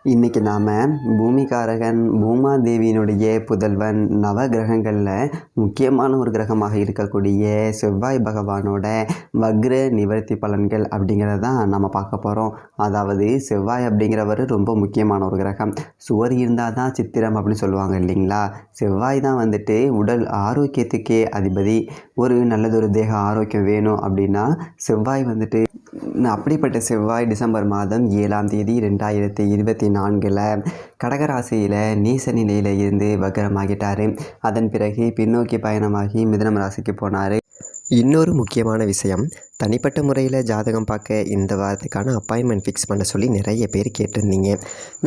இன்றைக்கி நாம் பூமிகாரகன் பூமாதேவியினுடைய புதல்வன் நவகிரகங்களில் முக்கியமான ஒரு கிரகமாக இருக்கக்கூடிய செவ்வாய் பகவானோட வக்ர நிவர்த்தி பலன்கள் அப்படிங்கிறத தான் நம்ம பார்க்க போகிறோம். அதாவது செவ்வாய் அப்படிங்கிறவர் ரொம்ப முக்கியமான ஒரு கிரகம். சுவர் இருந்தால் தான் சித்திரம் அப்படின்னு சொல்லுவாங்க இல்லைங்களா. செவ்வாய் தான் வந்துட்டு உடல் ஆரோக்கியத்துக்கே அதிபதி. ஒரு நல்லதொரு தேக ஆரோக்கியம் வேணும் அப்படின்னா செவ்வாய் வந்துட்டு அப்படிப்பட்ட செவ்வாய் டிசம்பர் மாதம் 7ஆம் தேதி 2024 கடகராசியில் நீச நிலையில் இருந்து வக்ரமாகிட்டார். அதன் பிறகு பின்னோக்கி பயணமாகி மிதுனம் ராசிக்கு போனார். இன்னொரு முக்கியமான விஷயம், தனிப்பட்ட முறையில் ஜாதகம் பார்க்க இந்த வாரத்துக்கான அப்பாயின்மெண்ட் ஃபிக்ஸ் பண்ண சொல்லி நிறைய பேர் கேட்டிருந்தீங்க.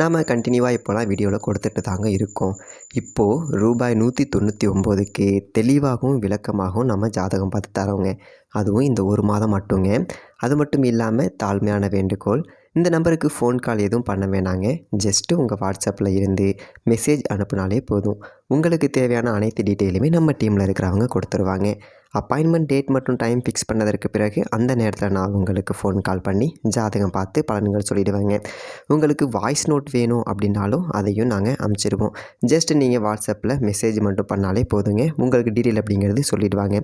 நாம் கண்டினியூவாக இப்போலாம் வீடியோவில் கொடுத்துட்டு தாங்க இருக்கோம். இப்போது ரூபாய் 199க்கு தெளிவாகவும் விளக்கமாகவும் நம்ம ஜாதகம் பார்த்து தரோங்க. அதுவும் இந்த ஒரு மாதம் மட்டுங்க. அது மட்டும் இல்லாமல் தாழ்மையான வேண்டுகோள், இந்த நம்பருக்கு ஃபோன் கால் எதுவும் பண்ண வேணாங்க. ஜஸ்ட்டு உங்கள் வாட்ஸ்அப்பில் இருந்து மெசேஜ் அனுப்புனாலே போதும். உங்களுக்கு தேவையான அனைத்து டீட்டெயிலுமே நம்ம டீமில் இருக்கிறவங்க கொடுத்துருவாங்க. அப்பாயின்மெண்ட் டேட் மற்றும் டைம் ஃபிக்ஸ் பண்ணதற்கு பிறகு அந்த நேரத்தில் நான் உங்களுக்கு ஃபோன் கால் பண்ணி ஜாதகம் பார்த்து பலன்கள் சொல்லிவிடுவேங்க. உங்களுக்கு வாய்ஸ் நோட் வேணும் அப்படின்னாலும் அதையும் நாங்கள் அனுப்பிச்சிடுவோம். ஜஸ்ட் நீங்கள் வாட்ஸ்அப்பில் மெசேஜ் மட்டும் பண்ணாலே போதுங்க. உங்களுக்கு டீட்டெயில் அப்படிங்கிறது சொல்லிவிடுவாங்க.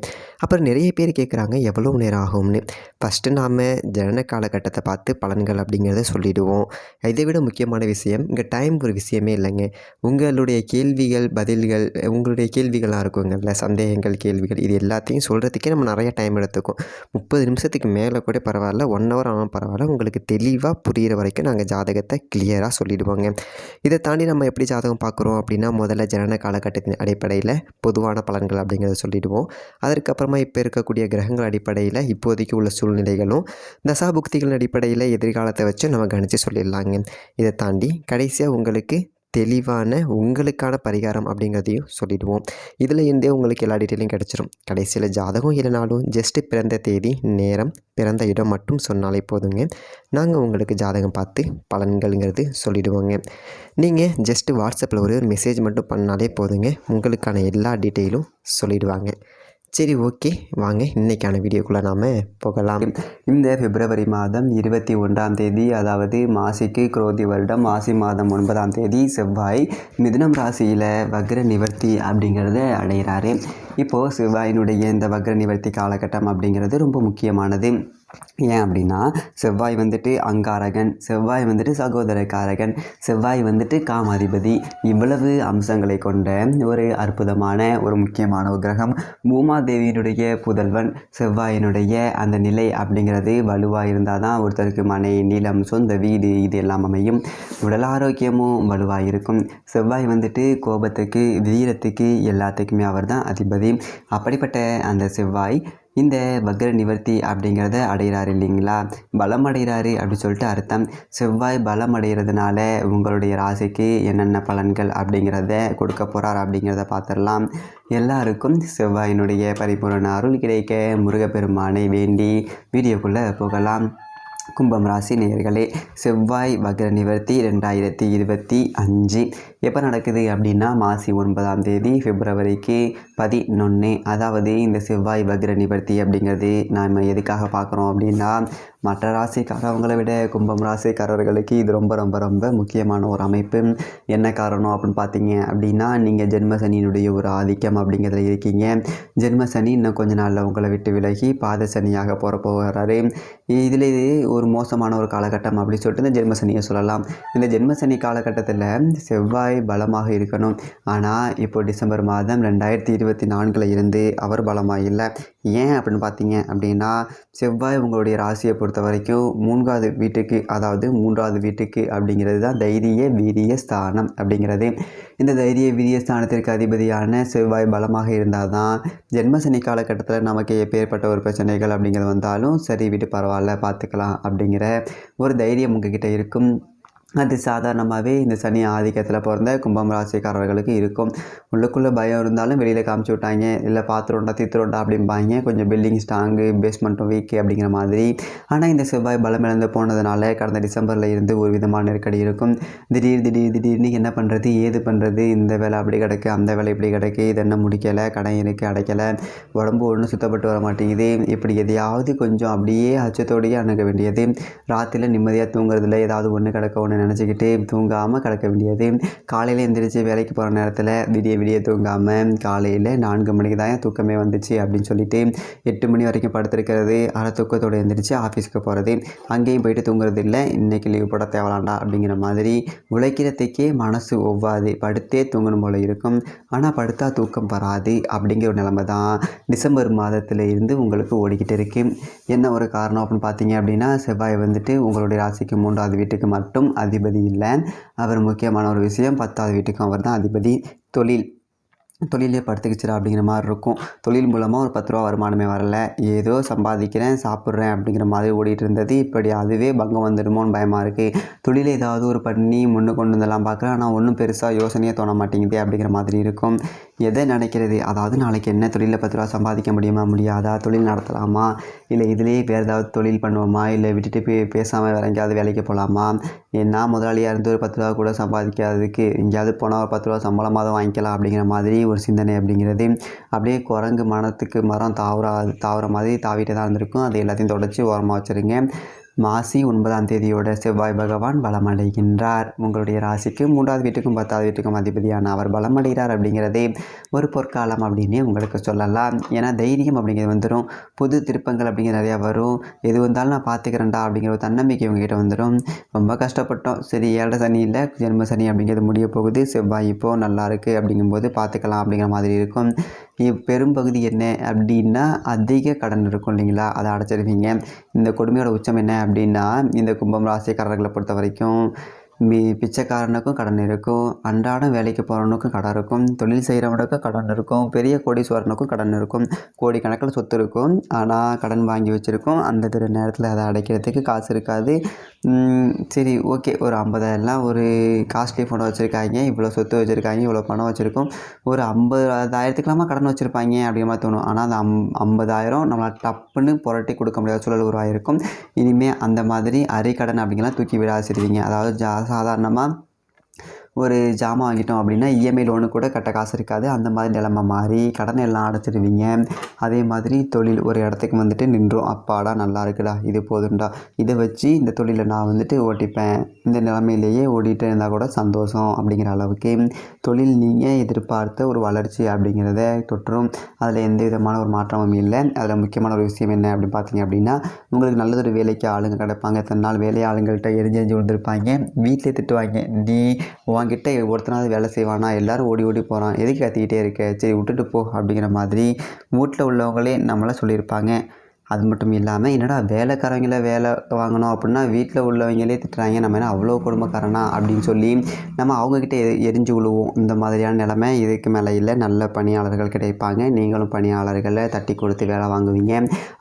அப்புறம் நிறைய பேர் கேட்குறாங்க எவ்வளோ நேரம் ஆகும்னு. ஃபஸ்ட்டு நாம் ஜனன காலகட்டத்தை பார்த்து பலன்கள் அப்படிங்கிறத சொல்லிவிடுவோம். இதை விட முக்கியமான விஷயம், இங்கே டைம் ஒரு விஷயமே இல்லைங்க. உங்களுடைய கேள்விகள் பதில்கள், உங்களுடைய கேள்விகளாக இருக்குங்கள்ல, சந்தேகங்கள் கேள்விகள், இது எல்லாத்தையும் சொல்கிறதுக்கே நம்ம நிறைய டைம் எடுத்துக்கும். 30 நிமிஷத்துக்கு மேலே கூட பரவாயில்ல, 1 ஹவர் ஆனாலும் பரவாயில்ல. உங்களுக்கு தெளிவாக புரிகிற வரைக்கும் நாங்கள் ஜாதகத்தை கிளியராக சொல்லிவிடுவோங்க. இதை தாண்டி நம்ம எப்படி ஜாதகம் பார்க்குறோம் அப்படின்னா, முதல்ல ஜனன காலகட்டத்தின் அடிப்படையில் பொதுவான பலன்கள் அப்படிங்கிறத சொல்லிவிடுவோம். அதற்கப்புறமா இப்போ இருக்கக்கூடிய கிரகங்கள் அடிப்படையில் இப்போதைக்கு உள்ள சூழ்நிலைகளும் தசாபுக்திகளின் அடிப்படையில் எதிர்காலத்தை வச்சு நம்ம கணித்து சொல்லிடலாங்க. இதை தாண்டி கடைசியாக உங்களுக்கு தெளிவான உங்களுக்கான பரிகாரம் அப்படிங்கிறதையும் சொல்லிவிடுவோம். இதில் இருந்தே உங்களுக்கு எல்லா டீட்டெயிலும் கிடச்சிரும். கடைசியில் ஜாதகம் இல்லைனாலும் ஜஸ்ட்டு பிறந்த தேதி, நேரம், பிறந்த இடம் மட்டும் சொன்னாலே போதுங்க. நாங்கள் உங்களுக்கு ஜாதகம் பார்த்து பலன்கள்ங்கிறது சொல்லிவிடுவோங்க. நீங்கள் ஜஸ்ட்டு வாட்ஸ்அப்பில் ஒரு மெசேஜ் மட்டும் பண்ணாலே போதுங்க. உங்களுக்கான எல்லா டீட்டெயிலும் சொல்லிவிடுவாங்க. சரி, ஓகே, வாங்க இன்றைக்கான வீடியோக்குள்ளே நாம் போகலாம். இந்த பிப்ரவரி மாதம் 21ஆம் தேதி, அதாவது மாசிக்கு குரோதி வருடம் மாசி மாதம் 9ஆம் தேதி செவ்வாய் மிதுனம் ராசியில் வக்ர நிவர்த்தி அப்படிங்கிறத அடைகிறாரு. இப்போது செவ்வாயினுடைய இந்த வக்ர நிவர்த்தி காலகட்டம் அப்படிங்கிறது ரொம்ப முக்கியமானது. ஏன் அப்படின்னா, செவ்வாய் வந்துட்டு அங்காரகன், செவ்வாய் வந்துட்டு சகோதரக்காரகன், செவ்வாய் வந்துட்டு காமாதிபதி, இவ்வளவு அம்சங்களை கொண்ட ஒரு அற்புதமான ஒரு முக்கியமான ஒரு கிரகம். பூமாதேவியினுடைய புதல்வன் செவ்வாயினுடைய அந்த நிலை அப்படிங்கிறது வலுவாக இருந்தால் தான் ஒருத்தருக்கு மனை, நிலம், சொந்த வீடு இது எல்லாம் அமையும். உடல் ஆரோக்கியமும் வலுவாக இருக்கும். செவ்வாய் வந்துட்டு கோபத்துக்கு, வீரத்துக்கு, எல்லாத்துக்குமே அவர் தான் அதிபதி. அப்படிப்பட்ட அந்த செவ்வாய் இந்த வக்ர நிவர்த்தி அப்படிங்கிறத அடைகிறாரு இல்லைங்களா. பலம் அடைகிறாரு அப்படின்னு சொல்லிட்டு அர்த்தம். செவ்வாய் பலம் அடைகிறதுனால உங்களுடைய ராசிக்கு என்னென்ன பலன்கள் அப்படிங்கிறத கொடுக்க போகிறார் அப்படிங்கிறத பார்த்துடலாம். எல்லாருக்கும் செவ்வாயினுடைய பரிபூரண அருள் கிடைக்க முருகப்பெருமானை வேண்டி வீடியோக்குள்ளே போகலாம். கும்பம் ராசி நேயர்களே, செவ்வாய் வக்ர நிவர்த்தி 2025 எப்போ நடக்குது அப்படின்னா, மாசி 9ஆம் தேதி பிப்ரவரிக்கு 11. அதாவது இந்த செவ்வாய் வக்ர நிவர்த்தி அப்படிங்கிறது நாம் எதுக்காக பார்க்குறோம் அப்படின்னா, மற்ற ராசிக்காரவங்களை விட கும்பம் ராசிக்காரர்களுக்கு இது ரொம்ப ரொம்ப ரொம்ப முக்கியமான ஒரு அமைப்பு. என்ன காரணம் அப்படின்னு பார்த்தீங்க அப்படின்னா, நீங்கள் ஜென்மசனியினுடைய ஒரு ஆதிக்கம் அப்படிங்கிறதுல இருக்கீங்க. ஜென்மசனி இன்னும் கொஞ்ச நாளில் உங்களை விட்டு விலகி பாத சனியாக போகிறாரு. இதில் இது ஒரு மோசமான ஒரு காலகட்டம் அப்படின்னு சொல்லிட்டு இந்த ஜென்மசனியை சொல்லலாம். இந்த ஜென்மசனி காலகட்டத்தில் செவ்வாய் பலமாக இருக்கணும். ஆனால் இப்போ டிசம்பர் மாதம் 2024 இருந்து அவர் பலமாக இல்லை. ஏன் அப்படின்னு பார்த்தீங்க அப்படின்னா, செவ்வாய் உங்களுடைய ராசியை பொறுத்த வரைக்கும் 3வது வீட்டுக்கு, அதாவது 3வது வீட்டுக்கு அப்படிங்கிறது தான் தைரிய வீரிய ஸ்தானம் அப்படிங்கிறது. இந்த தைரிய வீரிய ஸ்தானத்திற்கு அதிபதியான செவ்வாய் பலமாக இருந்தால் தான் ஜென்மசனி காலகட்டத்தில் நமக்கு எப்பேற்பட்ட ஒரு பிரச்சனைகள் அப்படிங்கிறது வந்தாலும் சரி விட்டு பரவாயில்ல பார்த்துக்கலாம் அப்படிங்கிற ஒரு தைரியம் உங்ககிட்ட இருக்கும். அது சாதாரணமாகவே இந்த சனி ஆதிக்கத்தில் பிறந்த கும்பம் ராசிக்காரர்களுக்கு இருக்கும். உள்ளுக்குள்ளே பயம் இருந்தாலும் வெளியில் காமிச்சு விட்டாங்க, இல்லை பாத்திரோண்டா தீத்திரோண்டா அப்படிம்பாங்க, கொஞ்சம் பில்டிங் ஸ்ட்ராங்கு, பேஸ்மெண்ட்டும் வீக்கு அப்படிங்கிற மாதிரி. ஆனால் இந்த செவ்வாய் பலம் இழந்து போனதுனால கடந்த டிசம்பரில் இருந்து ஒரு விதமான நெருக்கடி இருக்கும். திடீர்னு என்ன பண்ணுறது, ஏது பண்ணுறது, இந்த வேலை அப்படி கிடக்கு, அந்த வேலை இப்படி கிடக்கு, இது என்ன முடிக்கலை, கடன் இருக்குது அடைக்கலை, உடம்பு ஒன்றும் சுத்தப்பட்டு வர மாட்டேங்குது, இப்படி எதையாவது கொஞ்சம் அப்படியே அச்சத்தோடையே அணுக வேண்டியது. ராத்திரியில் நிம்மதியாக தூங்குறதுல ஏதாவது ஒன்று கிடக்க ஒன்று நினச்சிக்கிட்டு தூங்காமல் கிடக்க வேண்டியது. காலையில் எந்திரிச்சு வேலைக்கு போகிற நேரத்தில் விடிய தூங்காமல் காலையில் 4 மணிக்கு தான் தூக்கமே வந்துச்சு அப்படின்னு சொல்லிட்டு 8 மணி வரைக்கும் படுத்திருக்கிறது. அரை தூக்கத்தோடு எந்திரிச்சு ஆஃபீஸுக்கு போகிறது. அங்கேயும் போயிட்டு தூங்குறது இல்லை. இன்றைக்கி லீவ் போட தேவலாண்டா அப்படிங்கிற மாதிரி உழைக்கிறதுக்கே மனசு ஒவ்வாது. படுத்தே தூங்கணும் போல இருக்கும். ஆனால் படுத்தா தூக்கம் வராது அப்படிங்கிற ஒரு நிலைமை தான் டிசம்பர் மாதத்தில் இருந்து உங்களுக்கு ஓடிக்கிட்டு இருக்கு. என்ன ஒரு காரணம் அப்படின்னு பார்த்தீங்க அப்படின்னா, செவ்வாய் வந்துட்டு உங்களுடைய ராசிக்கு 3வது வீட்டுக்கு மட்டும் அதிபதி இல்லை. அவர் முக்கியமான ஒரு விஷயம் 10வது வீட்டுக்கும் அவர் தான் அதிபதி. தொழிலே படுத்துக்கிச்சுரா அப்படிங்கிற மாதிரி இருக்கும். தொழில் மூலமாக ஒரு 10 ரூபா வருமானமே வரல. ஏதோ சம்பாதிக்கிறேன் சாப்பிட்றேன் அப்படிங்கிற மாதிரி ஓடிட்டு இருந்தது. இப்படி அதுவே பங்கம் வந்துடுமோன்னு பயமாக இருக்குது. தொழிலை ஏதாவது ஒரு பண்ணி முன்னு கொண்டு வந்துடலாம் பார்க்குறேன். ஆனால் ஒன்றும் பெருசாக யோசனையே தோண மாட்டேங்குது அப்படிங்கிற மாதிரி இருக்கும். எதை நினைக்கிறது, அதாவது நாளைக்கு என்ன தொழிலில் 10 ரூபா சம்பாதிக்க முடியுமா முடியாதா, தொழில் நடத்தலாமா, இல்லை இதிலேயே வேறு ஏதாவது தொழில் பண்ணுவோமா, இல்லை விட்டுட்டு பேசாமல் வேறு எங்கேயாவது வேலைக்கு போகலாமா, என்ன முதலாளியாக இருந்து ஒரு 10 ரூபா கூட சம்பாதிக்காததுக்கு எங்கேயாவது போனால் ஒரு 10 ரூபா சம்பளமாக தான் வாங்கிக்கலாம் அப்படிங்கிற மாதிரி ஒரு சிந்தனை அப்படிங்கிறது அப்படியே குரங்கு மரத்துக்கு மரம் தாவுற மாதிரி தாவிட்டே தான் இருந்திருக்கும். அது எல்லாத்தையும் தொடச்சி ஓரமாக வச்சுருங்க. மாசி 9ஆம் தேதியோட செவ்வாய் பகவான் பலமடைகின்றார். உங்களுடைய ராசிக்கு 3வது வீட்டுக்கும் 10வது வீட்டுக்கும் அதிபதியான அவர் பலமடைகிறார் அப்படிங்கிறதே ஒரு பொற்காலம் அப்படின்னே உங்களுக்கு சொல்லலாம். ஏன்னா தைரியம் அப்படிங்கிறது வந்துடும். புது திருப்பங்கள் அப்படிங்கிற நிறையா வரும். எது வந்தாலும் நான் பார்த்துக்கிறேன்டா அப்படிங்கிற ஒரு தன்னம்பிக்கை உங்ககிட்ட வந்துடும். ரொம்ப கஷ்டப்பட்டோம், சரி 7 சனி இல்லை ஜென்ம சனி அப்படிங்கிறது முடிய போகுது, செவ்வாய் இப்போது நல்லா இருக்குது அப்படிங்கும்போது பார்த்துக்கலாம் அப்படிங்கிற மாதிரி இருக்கும். பெரும்பகுதி என்ன அப்படின்னா அதிக கடன் இருக்கும் இல்லைங்களா, அதை அடைச்சிருவீங்க. இந்த கொடுமையோட உச்சம் என்ன அப்படின்னா, இந்த கும்பம் ராசிக்காரர்களை பொறுத்த வரைக்கும் பிச்சைக்காரனுக்கும் கடன் இருக்கும், அன்றாடம் வேலைக்கு போகிறவனுக்கும் கடன் இருக்கும், தொழில் செய்கிறவனுக்கும் கடன் இருக்கும், பெரிய கோடீஸ்வரனுக்கும் கடன் இருக்கும், கோடிக்கணக்கில் சொத்து இருக்கும். ஆனால் கடன் வாங்கி வச்சுருக்கோம். அந்த நேரத்தில் அதை அடைக்கிறதுக்கு காசு இருக்காது. சரி ஓகே, ஒரு 50,000 ஒரு காஸ்ட்லி ஃபோனை வச்சுருக்காங்க, இவ்வளோ சொத்து வச்சுருக்காங்க, இவ்வளோ பணம் வச்சுருக்கோம், ஒரு 50,000த்துக்கெல்லாமா கடன் வச்சுருப்பாங்க அப்படிங்கிற மாதிரி தோணும். ஆனால் அந்த 50,000 நம்மளால் டப்புன்னு புரட்டி கொடுக்க முடியாத சூழல் உருவாகிருக்கும். இனிமேல் அந்த மாதிரி அரைக்கடன் அப்படிங்கலாம் தூக்கி விட ஆசிடுவீங்க. அதாவது சாதாரணமாக ஒரு ஜாமான் வாங்கிட்டோம் அப்படின்னா இஎம்ஐ லோனு கூட கட்ட காசு இருக்காது. அந்த மாதிரி நிலைமை மாறி கடனை எல்லாம் அடைச்சிடுவீங்க. அதே மாதிரி தொழில் ஒரு இடத்துக்கு வந்துட்டு நின்றோம், அப்பாடா நல்லா இருக்குடா இது போதும்டா, இதை வச்சு இந்த தொழிலை நான் வந்துட்டு ஓட்டிப்பேன், இந்த நிலைமையிலேயே ஓடிட்டு இருந்தால் கூட சந்தோஷம் அப்படிங்கிற அளவுக்கு தொழில் நீங்கள் எதிர்பார்த்த ஒரு வளர்ச்சி அப்படிங்கிறத தொற்றும். அதில் எந்த விதமான ஒரு மாற்றமும் இல்லை. அதில் முக்கியமான ஒரு விஷயம் என்ன அப்படின்னு பார்த்தீங்க அப்படின்னா, உங்களுக்கு நல்லதொரு வேலைக்கு ஆளுங்க கிடைப்பாங்க. இத்தனை நாள் வேலை ஆளுங்கள்கிட்ட எரிஞ்சு விழுந்திருப்பாங்க. வீட்டிலே திட்டுவாங்க, நீ உன்கிட்ட ஒருத்தனாவது வேலை செய்வானா, எல்லோரும் ஓடி போகிறான், எதுக்கு கத்திக்கிட்டே இருக்க, சரி விட்டுட்டு போ அப்படிங்கிற மாதிரி வீட்டில் உள்ளவங்களே நம்மளை சொல்லியிருப்பாங்க. அது மட்டும் இல்லாமல் என்னடா வேலைக்காரங்கள வேலை வாங்கணும் அப்படின்னா வீட்டில் உள்ளவங்களே திட்டுறாங்க, நம்ம என்ன அவ்வளோ குடும்பக்காரனா அப்படின்னு சொல்லி நம்ம அவங்கக்கிட்ட எரிஞ்சு விழுவோம். இந்த மாதிரியான நிலைமை இதுக்கு மேலே இல்லை. நல்ல பணியாளர்கள் கிடைப்பாங்க. நீங்களும் பணியாளர்களை தட்டி கொடுத்து வேலை வாங்குவீங்க.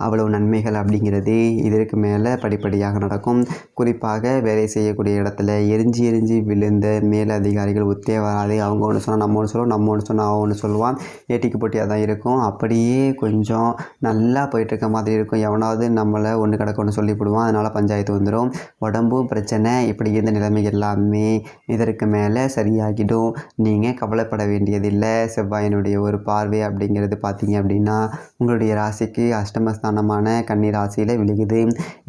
அவ்வளவு நன்மைகள் அப்படிங்கிறது இதற்கு மேலே படிப்படியாக நடக்கும். குறிப்பாக வேலை செய்யக்கூடிய இடத்துல எரிஞ்சு விழுந்த மேலதிகாரிகள் ஒத்தே வராது. அவங்க ஒன்று சொன்னால் நம்ம ஒன்று சொல்லுவோம், நம்ம ஒன்று சொன்னால் அவன் ஒன்று சொல்லுவான். ஏட்டிக்கு போட்டியாக தான் இருக்கும். அப்படியே கொஞ்சம் நல்லா போயிட்டுருக்க மாதிரி இருக்கும். எவனாவது நம்மளை ஒன்று கிடக்க ஒன்று சொல்லிவிடுவான். அதனால் பஞ்சாயத்து வந்துடும். உடம்பும் பிரச்சனை, இப்படி இருந்த நிலைமை எல்லாமே இதற்கு மேலே சரியாகிடும். நீங்கள் கவலைப்பட வேண்டியதில்லை. செவ்வாயினுடைய ஒரு பார்வை அப்படிங்கிறது பார்த்தீங்க அப்படின்னா உங்களுடைய ராசிக்கு அஷ்டமஸ்தானமான கன்னி ராசியில் விழுகுது.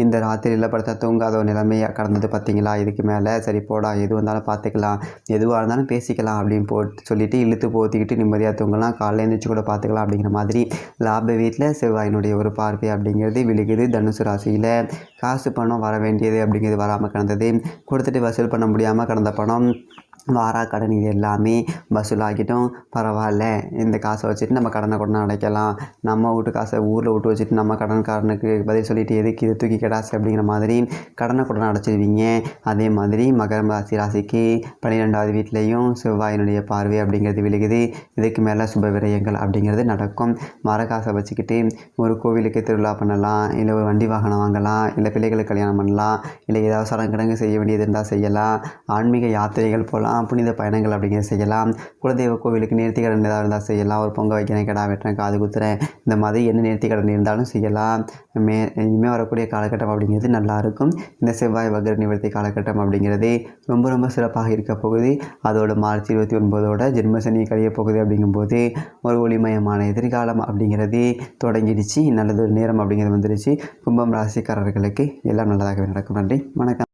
இந்த ராத்திரியில் படுத்தா தூங்காத ஒரு நிலைமையை கடந்தது பார்த்தீங்களா. இதுக்கு மேலே சரி போடா, எது வந்தாலும் பார்த்துக்கலாம், எதுவாக இருந்தாலும் பேசிக்கலாம் அப்படின்னு சொல்லிட்டு இழுத்து போத்திக்கிட்டு நிம்மதியாக தூங்கலாம், காலையில் எழுந்திரிச்சு கூட பார்த்துக்கலாம் அப்படிங்கிற மாதிரி லாப வீட்டில் செவ்வாயினுடைய ஒரு பார்வை அப்படிங்கிறது விழுகுது. தனுசு ராசியில் காசு பணம் வர வேண்டியது அப்படிங்கிறது வராமல் கிடந்தது. கொடுத்துட்டு வசூல் பண்ண முடியாமல் கிடந்த பணம், வாரா கடன், இது எல்லாமே வசூலாகிட்டோம். பரவாயில்ல, இந்த காசை வச்சுட்டு நம்ம கடனை அடைக்கலாம், நம்ம வீட்டு காசை ஊரில் விட்டு வச்சுட்டு நம்ம கடன்காரனுக்கு பதில் சொல்லிட்டு எதுக்கு இதை தூக்கி கிடாசு அப்படிங்கிற மாதிரி கடனை அடைச்சிடுவீங்க. அதே மாதிரி மகரம் ராசிக்கு 12வது வீட்லேயும் செவ்வாயினுடைய பார்வை அப்படிங்கிறது விழுகுது. இதுக்கு மேலே சுப விரயங்கள் அப்படிங்கிறது நடக்கும். வர காசை வச்சுக்கிட்டு ஒரு கோவிலுக்கு திருவிழா பண்ணலாம், இல்லை ஒரு வண்டி வாகனம் வாங்கலாம், இல்லை பிள்ளைகளுக்கு கல்யாணம் பண்ணலாம், இல்லை ஏதாவது சடங்கு செய்ய வேண்டியது இருந்தால் செய்யலாம், ஆன்மீக யாத்திரைகள் போகலாம், புனித பயணங்கள் அப்படிங்கிறத செய்யலாம், குலதெய்வ கோவிலுக்கு நேர்த்தி கடன் ஏதாவது இருந்தால் செய்யலாம், ஒரு பொங்கல் வைக்கிறேன், கிடா வெட்டுறேன், காது குத்துறேன், இந்த மாதிரி என்ன நேர்த்தி கடன் இருந்தாலும் செய்யலாம். இனிமேல் வரக்கூடிய காலகட்டம் அப்படிங்கிறது நல்லாயிருக்கும். இந்த செவ்வாய் வக்ர நிவர்த்தி காலகட்டம் அப்படிங்கிறது ரொம்ப சிறப்பாக இருக்க போகுது. அதோட மார்ச் 29ஓட ஜென்மசனி கழிய போகுது. அப்படிங்கும்போது ஒரு ஒளிமயமான எதிர்காலம் அப்படிங்கிறது தொடங்கிடுச்சு. நல்லதொரு நேரம் அப்படிங்கிறது வந்துடுச்சு. கும்பம் ராசிக்காரர்களுக்கு எல்லாம் நல்லதாகவே நடக்கும். நன்றி, வணக்கம்.